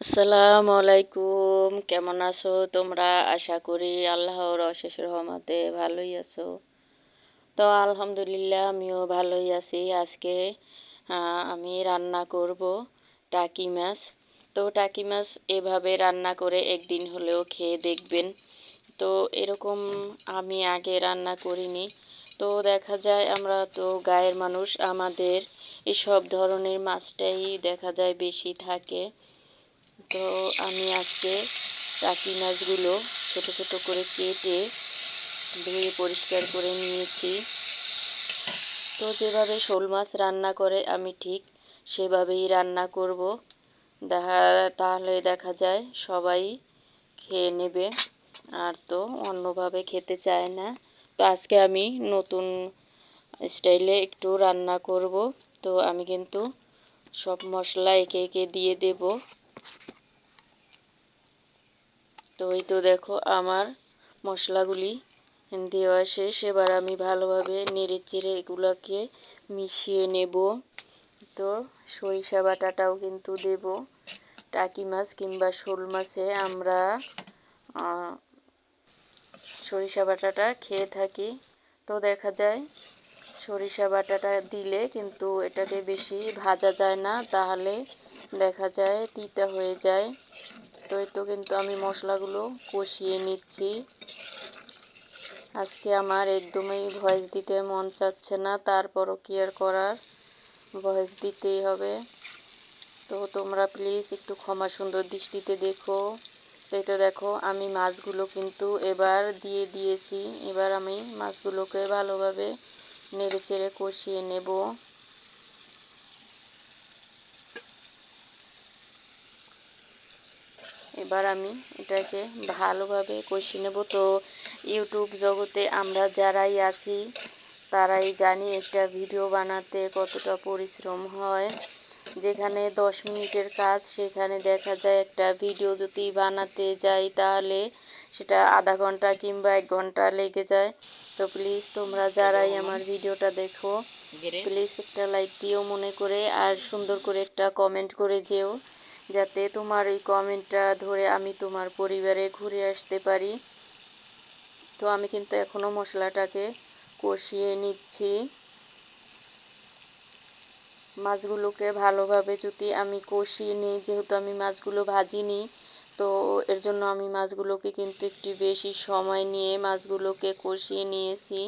আসসালামু আলাইকুম, কেমন আছো তোমরা? আশা করি আল্লাহর অশেষ রহমতে ভালোই আছো। তো আলহামদুলিল্লাহ আমিও ভালোই আছি। আজকে আমি রান্না করব টাকি মাছ। তো টাকি মাছ এভাবে রান্না করে একদিন হলেও খেয়ে দেখবেন। তো এরকম আমি আগে রান্না করিনি। তো দেখা যায় আমরা তো গায়ের মানুষ, আমাদের এসব ধরনের মাছটাই দেখা যায় বেশি থাকে। তো আমি আজকে টাকি মাছগুলো ছোট ছোট করে কেটে ধুয়ে পরিষ্কার করে নিয়েছি। তো যেভাবে শোল মাছ রান্না করে আমি ঠিক সেভাবেই রান্না করব। তাহলে দেখা যায় সবাই খেয়ে নেবে, আর তো অন্যভাবে খেতে চায় না। তো আজকে আমি নতুন স্টাইলে একটু রান্না করব। তো আমি কিন্তু সব মশলা একে একে দিয়ে দেব। তো এই তো দেখো আমার মশলাগুলি দেওয়া শেষ। এবার আমি ভালোভাবে নেড়েচেড়ে এগুলোকে মিশিয়ে নেব। তো সরিষা বাটাটাও কিন্তু দেব। টাকি মাছ কিংবা শোল মাছে আমরা সরিষা বাটাটা খেয়ে থাকি। তো দেখা যায় সরিষা বাটাটা দিলে কিন্তু এটাকে বেশি ভাজা যায় না, তাহলে দেখা যায় তিতা হয়ে যায়। তো এই তো কিন্তু আমি মশলাগুলো কষিয়ে নিচ্ছি। আজকে আমার একদমই ভয়েস দিতে মন চাচ্ছে না, তারপরও কি আর করার, ভয়েস দিতেই হবে। তো তোমরা প্লিজ একটু ক্ষমা সুন্দর দৃষ্টিতে দেখো। এই তো দেখো আমি মাছগুলো কিন্তু এবার দিয়ে দিয়েছি। এবার আমি মাছগুলোকে ভালোভাবে নেড়েচেড়ে কষিয়ে নেব। এবার আমি এটাকে ভালোভাবে কষিয়ে নেব। তো ইউটিউব জগতে আমরা যারাই আছি তারাই জানি একটা ভিডিও বানাতে কতটা পরিশ্রম হয়। যেখানে 10 মিনিটের কাজ সেখানে দেখা যায় একটা ভিডিও যদি বানাতে যাই তাহলে সেটা আধা ঘন্টা কিংবা 1 ঘন্টা লেগে যায়। তো প্লিজ তোমরা যারাই আমার ভিডিওটা দেখো প্লিজ একটা লাইক দিও মনে করে, আর সুন্দর করে একটা কমেন্ট করে যেও, যাতে তোমার এই কমেন্টটা ধরে আমি তোমার পরিবারে ঘুরে আসতে পারি। তো আমি কিন্তু এখনও মশলাটাকে কষিয়ে নিচ্ছি। মাছগুলোকে ভালোভাবে যদি আমি কষিয়ে নিই, যেহেতু আমি মাছগুলো ভাজিনি, তো এর জন্য আমি মাছগুলোকে কিন্তু একটু বেশি সময় নিয়ে মাছগুলোকে কষিয়ে নিয়েছি।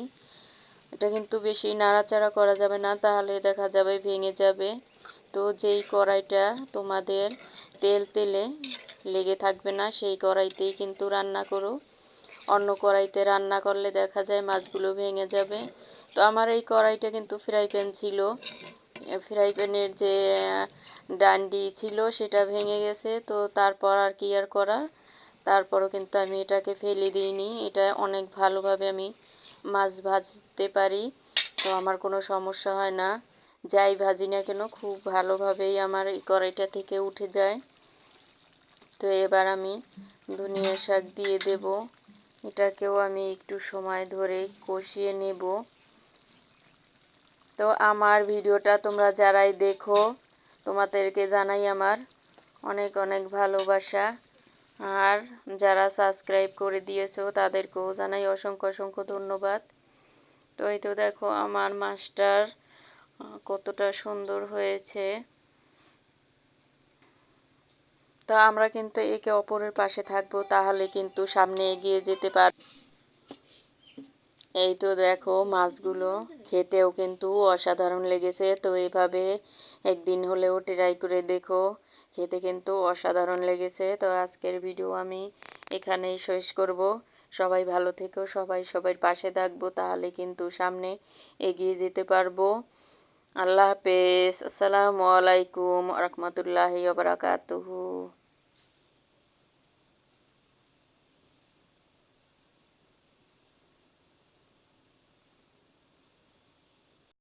এটা কিন্তু বেশি নাড়াচাড়া করা যাবে না, তাহলে দেখা যাবে ভেঙে যাবে। তো যেই কড়াইটা তোমাদের তেলে লেগে থাকবে না সেই কড়াইতেই কিন্তু রান্না করো। অন্য কড়াইতে রান্না করলে দেখা যায় মাছগুলো ভেঙে যাবে। তো আমার এই কড়াইটা কিন্তু ফ্রাই প্যান ছিল, ফ্রাই প্যানের যে ডান্ডি ছিল সেটা ভেঙে গেছে। তো তারপর আর কি আর করার, তারপরও কিন্তু আমি এটাকে ফেলে দিইনি। এটা অনেক ভালোভাবে আমি মাছ ভাজতে পারি, তো আমার কোনো সমস্যা হয় না। যাই ভাজি না কেন খুব ভালোভাবেই আমার এই কড়াইটা থেকে উঠে যায়। তো এবার আমি ধনিয়া শাক দিয়ে দেব। এটাকেও আমি একটু সময় ধরে কষিয়ে নেব। তো আমার ভিডিওটা তোমরা যারাই দেখো তোমাদেরকে জানাই আমার অনেক অনেক ভালোবাসা, আর যারা সাবস্ক্রাইব করে দিয়েছো তাদেরকেও জানাই অসংখ্য অসংখ্য ধন্যবাদ। তো এই তো দেখো আমার মাছটার কতটা সুন্দর হয়েছে। তো আমরা কিন্তু একে অপরের পাশে থাকবো, তাহলে কিন্তু সামনে এগিয়ে যেতে পারব। এই তো দেখো মাছগুলো খেতেও কিন্তু অসাধারণ লেগেছে। তো এভাবে একদিন হলেও ট্রাই করে দেখো, খেতে কিন্তু অসাধারণ লেগেছে। তো আজকের ভিডিও আমি এখানেই শেষ করব। সবাই ভালো থেকো, সবাই সবার পাশে থাকবো, তাহলে কিন্তু সামনে এগিয়ে যেতে পারবো। আল্লাহ হাফেজ। আসসালামু আলাইকুম রহমতুল্লাহি ওয়া বারাকাতুহু।